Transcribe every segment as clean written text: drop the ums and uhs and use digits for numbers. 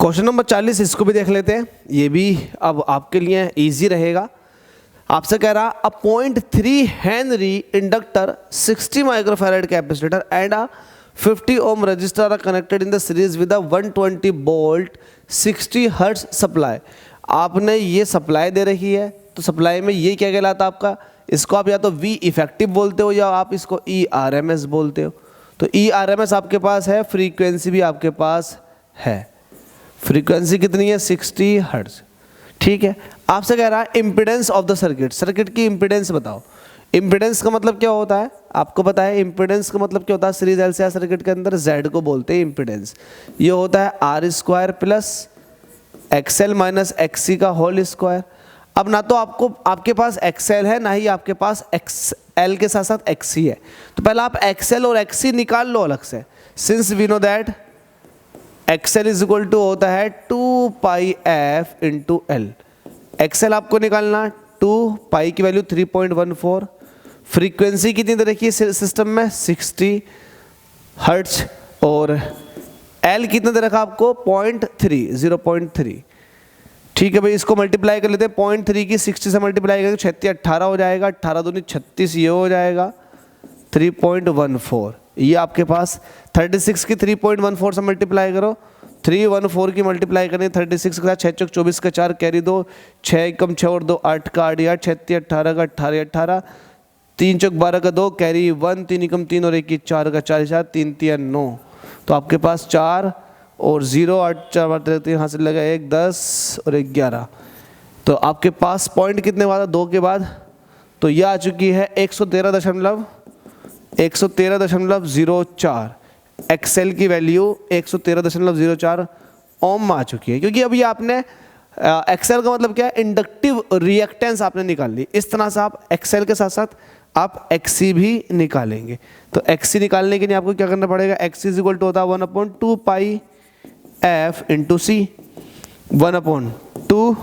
Question number 40 इसको भी देख लेते हैं, ये भी अब आपके लिए इजी रहेगा। आपसे कह रहा a 0.3 henry inductor 60 microfarad capacitor and a 50 ohm resistor are connected in the series with a 120 volt 60 hertz supply. आपने ये सप्लाई दे रखी है, तो सप्लाई में ये क्या कहलाता है आपका, इसको आप या तो वी इफेक्टिव बोलते हो या आप इसको ई आर एम एस बोलते हो। तो ई आर एम एस आपके पास है, फ्रीक्वेंसी भी आपके पास है। फ्रीक्वेंसी कितनी है 60 हर्ट्ज, ठीक है। आपसे कह रहा है impedance of the circuit, circuit की इम्पीडेंस बताओ। इम्पीडेंस का मतलब क्या होता है, आपको पता है इम्पीडेंस का मतलब क्या होता है, सीरीज एलसीआर सर्किट के अंदर जेड को बोलते हैं इम्पीडेंस। ये होता है R square plus XL minus XC का होल स्क्वायर। अब ना तो आपके पास एक्सएल है, ना ही आपके पास एक्सएल के साथ साथ एक्सी है, तो पहले आप एक्सएल और एक्सी निकाल लो अलग से। Since we know that XL is equal to होता है 2 pi F into L. XL आपको निकालना, 2 पाई की वैल्यू 3.14, फ्रीक्वेंसी कितनी दे रखी है सिस्टम में 60 हर्ट्ज, और एल कितना दे रखा आपको 0.3। ठीक है भाई, इसको मल्टीप्लाई कर लेते हैं। 0.3 की 60 से मल्टीप्लाई करेंगे 36 18 हो जाएगा, 18 दूनी 36, ये हो जाएगा 3.14। ये आपके पास 36 की 3.14 से मल्टीप्लाई करो, 314 की मल्टीप्लाई करें 36 का 6 चौक 24 का 4 कैरी 2, 6 कम 6 और 2 8 का 8 8 36 18 का 18 18, 3 चौक 12 का 2 कैरी 1, 3 कम 3 और 1 4 का 4 4 3 3 9। तो आपके पास 4 और 0 8 4 3 यहाँ से लगा 1 10 और 1 11। तो आपके पास पॉइंट कितने बाद 2 के बाद, तो यह आ चुकी है 113.04। एक्सएल की वैल्यू 113.04 ओम आ चुकी है, क्योंकि अभी आपने एक्सएल का मतलब क्या है, इंडक्टिव रिएक्टेंस आपने निकाल ली। इस तरह से आप एक्सएल के साथ साथ आप एक्सी भी निकालेंगे। तो एक्सी निकालने के लिए आपको क्या करना पड़ेगा, एक्सी इज इक्वल टू होता है 1/2 पाई एफ इंटू सी। 1/2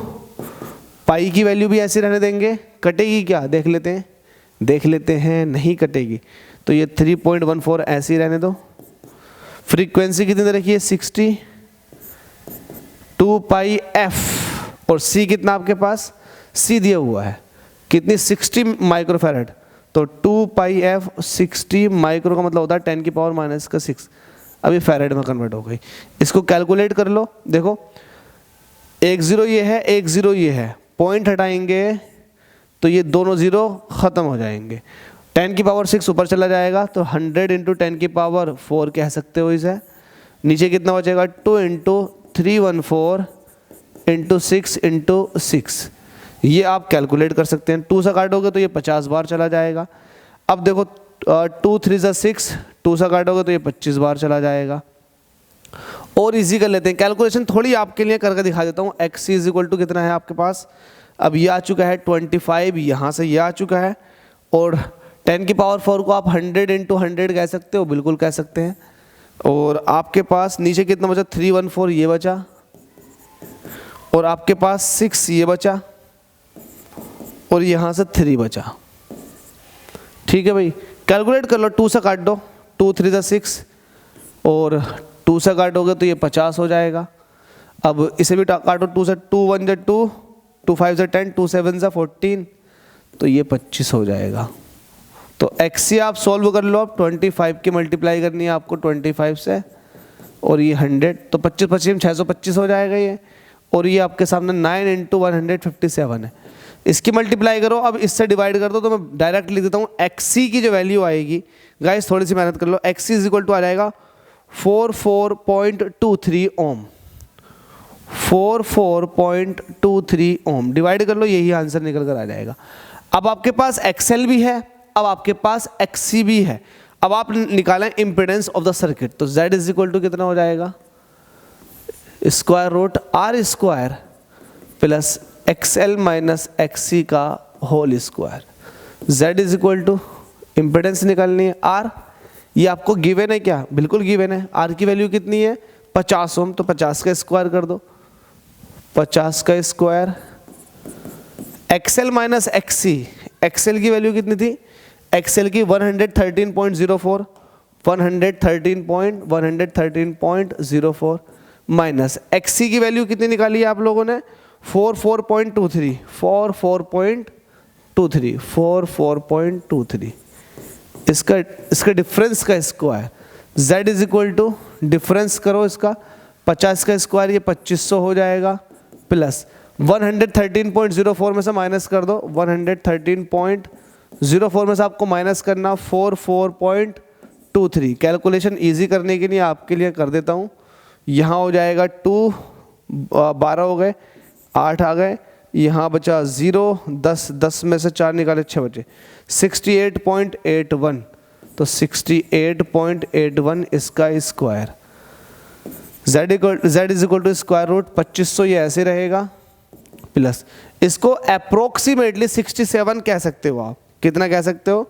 पाई की वैल्यू भी ऐसे रहने देंगे, कटेगी क्या देख लेते हैं, नहीं कटेगी। तो ये 3.14 ऐसे ही रहने दो। फ्रीक्वेंसी कितनी दे रखी है 60, 2 पाई एफ, और सी कितना आपके पास, सी दिया हुआ है कितनी 60 माइक्रोफैराड। तो 2 पाई एफ 60 माइक्रो का मतलब होता है 10⁻⁻⁶। अभी फैराड में कन्वर्ट हो गई। इसको कैलकुलेट कर लो, देखो 1 0 ये है, 1 0 ये है, पॉइंट हटाएंगे तो ये दोनों 0 खत्म हो जाएंगे। 10⁻⁶ ऊपर चला जाएगा, तो 100 × 10⁻⁴ कह सकते हो इसे। नीचे कितना बचेगा 2 × 314 × 6 × 6। ये आप कैलकुलेट कर सकते हैं। 2 से काटोगे तो ये 50 बार चला जाएगा। अब देखो 2 3 × 6, 2 से काटोगे तो ये 25 बार चला जाएगा। और इजी कर लेते हैं, कैलकुलेशन थोड़ी आपके लिए करके दिखा देता हूँ। एक्स इज इक्वल टू कितना है आपके पास, अब ये आ चुका है 25, यहाँ से ये आ चुका है, और 10⁻⁴ को आप 100 × 100 कह सकते हो, बिल्कुल कह सकते हैं। और आपके पास नीचे कितना बचा 314 ये बचा, और आपके पास 6 ये बचा, और यहाँ से 3 बचा। ठीक है भाई, कैलकुलेट कर लो। 2 से काट दो, 2 3 × 6, और 2 से काटोगे तो ये 50 हो जाएगा। अब इसे भी काटो, 2 से 2 1 × 2, 2 5 × 10, 2 7 × 14, तो ये 25 हो जाएगा। तो एक्सी आप सॉल्व कर लो। अब 25 की मल्टीप्लाई करनी है आपको 25 से, और ये 100, तो 25 25 625 हो जाएगा ये। और ये आपके सामने 9 × 157 है। इसकी मल्टीप्लाई करो, अब इससे डिवाइड कर दो, तो मैं डायरेक्ट लिख देता हूँ। एक्सी की जो वैल्यू आएगी, गाइस थोड़ी सी मेहनत कर लो, एक्सी इज इक्वल टू आ जाएगा 44.23 ओम। 44.23 ओम डिवाइड कर लो, यही आंसर निकल कर आ जाएगा। अब आपके पास एक्सएल भी है, अब आपके पास एक्सी भी है। अब आप निकालें इम्पीडेंस ऑफ द सर्किट, तो Z इज इक्वल टू कितना हो जाएगा, √R² plus XL minus XC का whole square. Z is equal to impedance निकालनी है R, ये आपको गिवन है क्या, बिल्कुल गिवन है। R की वैल्यू कितनी है 50 ओम, तो 50 का स्क्वायर कर दो, 50 का square. XL minus XC, XL की वैल्यू कितनी थी, XL की 113.04, 113.04 माइनस XC की वैल्यू कितनी निकाली है आप लोगों ने 44.23 इसका डिफरेंस का square Z is equal to difference करो इसका 50 का स्क्वायर ये 2500 हो जाएगा प्लस 113.04 में से माइनस कर दो 113.04 में से आपको माइनस करना 44.23 कैलकुलेशन इजी करने के लिए आपके लिए कर देता हूँ। यहाँ हो जाएगा 2 12 हो गए 8 आ गए यहाँ बचा 0 10 में से 4 निकाले 6 बचे 68.81 तो 68.81 इसका square z is equal to square root 2500 ये ऐसे रहेगा प्लस इसको अप्रोक्सीमेटली 67 कह सकते हो आप। कितना कह सकते हो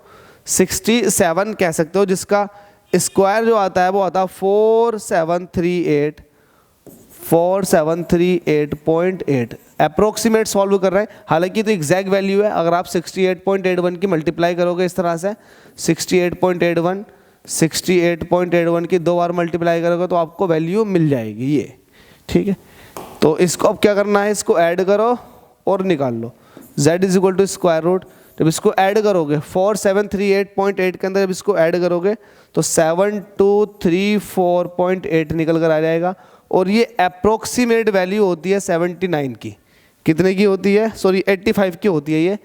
67 कह सकते हो जिसका स्क्वायर जो आता है वो आता है 4738.8 अप्रोक्सीमेट सॉल्व कर रहे हैं हालांकि तो एग्जैक्ट वैल्यू है। अगर आप 68.81 की मल्टीप्लाई करोगे इस तरह से 68.81 की 2 बार मल्टीप्लाई करोगे तो आपको वैल्यू मिल जाएगी ये, ठीक है। तो इसको अब क्या करना है इसको ऐड करो और निकाल लो z is equal to square root. जब इसको ऐड करोगे 4738.8 के अंदर जब इसको ऐड करोगे तो 7234.8 निकल कर आ जाएगा और ये अप्रोक्सीमेट वैल्यू होती है 79 की। कितने की होती है सॉरी 85 की होती है ये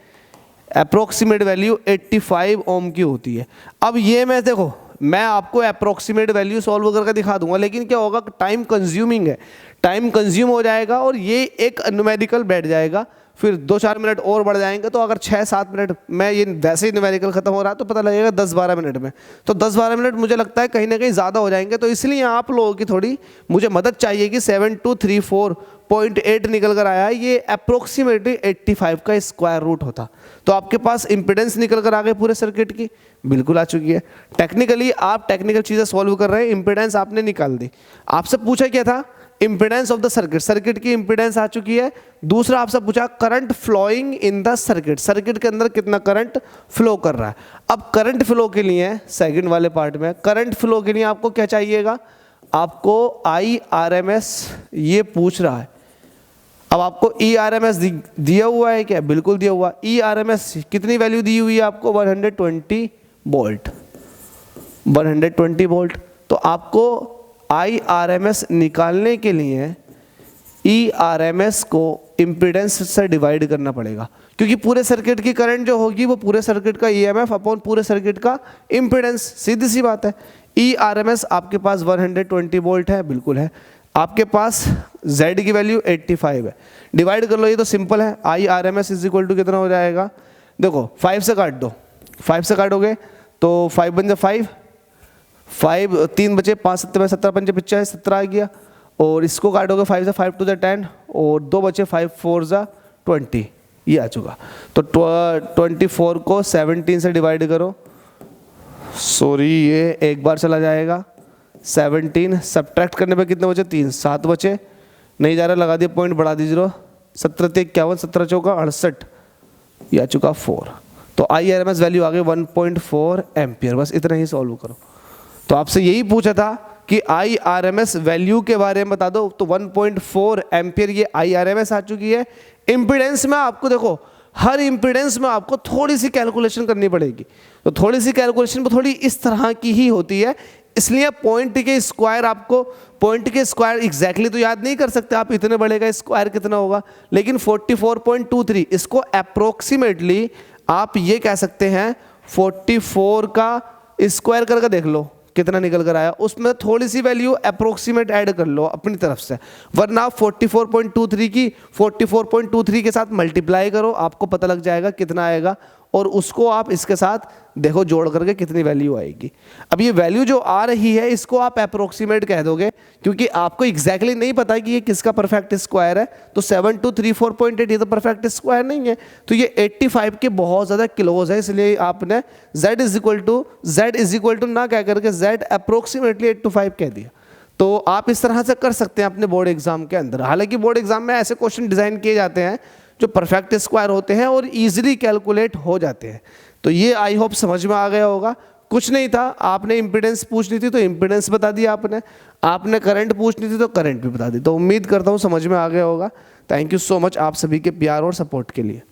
अप्रोक्सीमेट वैल्यू 85 ओम की होती है। अब ये मैं देखो मैं आपको अप्रोक्सीमेट वैल्यू सॉल्व करके दिखा दूंगा लेकिन क्या होगा टाइम कंज्यूमिंग है, टाइम कंज्यूम हो जाएगा और ये एक न्यूमेरिकल बैठ जाएगा फिर 2-4 मिनट और बढ़ जाएंगे तो अगर 6-7 मिनट में ये वैसे ही न्यूमेरिकल खत्म हो रहा है तो पता लगेगा 10-12 मिनट में। तो 10-12 मिनट मुझे लगता है कहीं ना कहीं ज़्यादा हो जाएंगे तो इसलिए आप लोगों की थोड़ी मुझे मदद चाहिए कि 7234.8 निकल कर आया है ये अप्रोक्सीमेटली 85 का स्क्वायर रूट होता। तो आपके पास इम्पिडेंस निकल कर आ गई पूरे सर्किट की बिल्कुल आ चुकी है। टेक्निकली आप टेक्निकल चीज़ें सॉल्व कर रहे हैं इम्पिडेंस आपने निकाल दी। आपसे पूछा क्या था impedance of the circuit, circuit की इम्पिडेंस आ चुकी है। दूसरा आपसे पूछा current flowing in the circuit, circuit के अंदर कितना करंट फ्लो कर रहा है। अब करंट फ्लो के लिए सेकंड वाले पार्ट में करंट फ्लो के लिए आपको क्या चाहिएगा आपको IRMS ये पूछ रहा है। अब आपको ERMS दिया हुआ है क्या बिल्कुल दिया हुआ। ERMS कितनी वैल्यू दी हुई है आपको 120 वोल्ट 120 वोल्ट। तो आपको IRMS निकालने के लिए ERMS को इम्पीडेंस से डिवाइड करना पड़ेगा क्योंकि पूरे सर्किट की करंट जो होगी वो पूरे सर्किट का EMF अपॉन पूरे सर्किट का इम्पीडेंस, सीधी सी बात है। ERMS आपके पास 120 वोल्ट है बिल्कुल है। आपके पास Z की वैल्यू 85 है, डिवाइड कर लो ये तो सिंपल है। IRMS इज इक्वल टू कितना हो जाएगा देखो 5 से काट दो, 5 से काटोगे तो 5 बन जाए 5 3 बचे 5 7 में 17 5 25 17 आ गया और इसको काटोगे 5 से 5 2 10 और 2 बचे 5 4 20 ये आ चुका। तो 24 को 17 से डिवाइड करो, सॉरी ये एक बार चला जाएगा 17 सब्ट्रैक्ट करने पे कितने बचे 3 7 बचे नहीं जा रहा लगा दिया पॉइंट बढ़ा दीजिए 17 51 17 चौका 68 ये आ चुका 4। तो IRMS वैल्यू आ गई 1.4 एम्पियर। बस इतना ही सॉल्व करो। तो आपसे यही पूछा था कि IRMS वैल्यू के बारे में बता दो तो 1.4 एम्पियर ये IRMS आ चुकी है। इम्पीडेंस में आपको देखो हर इम्पीडेंस में आपको थोड़ी सी कैलकुलेशन करनी पड़ेगी। तो थोड़ी सी कैलकुलेशन पर थोड़ी इस तरह की ही होती है इसलिए पॉइंट के स्क्वायर आपको पॉइंट के स्क्वायर एग्जैक्टली तो याद नहीं कर सकते आप इतने बड़े का स्क्वायर कितना होगा लेकिन 44.23 इसको अप्रोक्सीमेटली आप ये कह सकते हैं 44 का स्क्वायर करके देख लो कितना निकल कर आया। उसमें थोड़ी सी वैल्यू अप्रोक्सीमेट ऐड कर लो अपनी तरफ से वरना 44.23 की 44.23 के साथ मल्टीप्लाई करो आपको पता लग जाएगा कितना आएगा और उसको आप इसके साथ देखो जोड़ करके कितनी वैल्यू आएगी। अब ये वैल्यू जो आ रही है इसको आप अप्रोक्सीमेट कह दोगे क्योंकि आपको एग्जैक्टली नहीं पता कि ये किसका परफेक्ट स्क्वायर है। तो 7234.8 ये तो परफेक्ट स्क्वायर नहीं है तो ये 85 के बहुत ज़्यादा क्लोज है इसलिए आपने z इज इक्वल टू ना कह करके z अप्रोक्सीमेटली 825 कह दिया। तो आप इस तरह से कर सकते हैं अपने बोर्ड एग्जाम के अंदर। हालांकि बोर्ड एग्जाम में ऐसे क्वेश्चन डिज़ाइन किए जाते हैं जो परफेक्ट स्क्वायर होते हैं और इजीली कैलकुलेट हो जाते हैं। तो ये आई होप समझ में आ गया होगा। कुछ नहीं था, आपने इम्पीडेंस पूछनी थी तो इम्पीडेंस बता दिया आपने करंट पूछनी थी तो करंट भी बता दी। तो उम्मीद करता हूँ समझ में आ गया होगा। थैंक यू सो मच आप सभी के प्यार और सपोर्ट के लिए।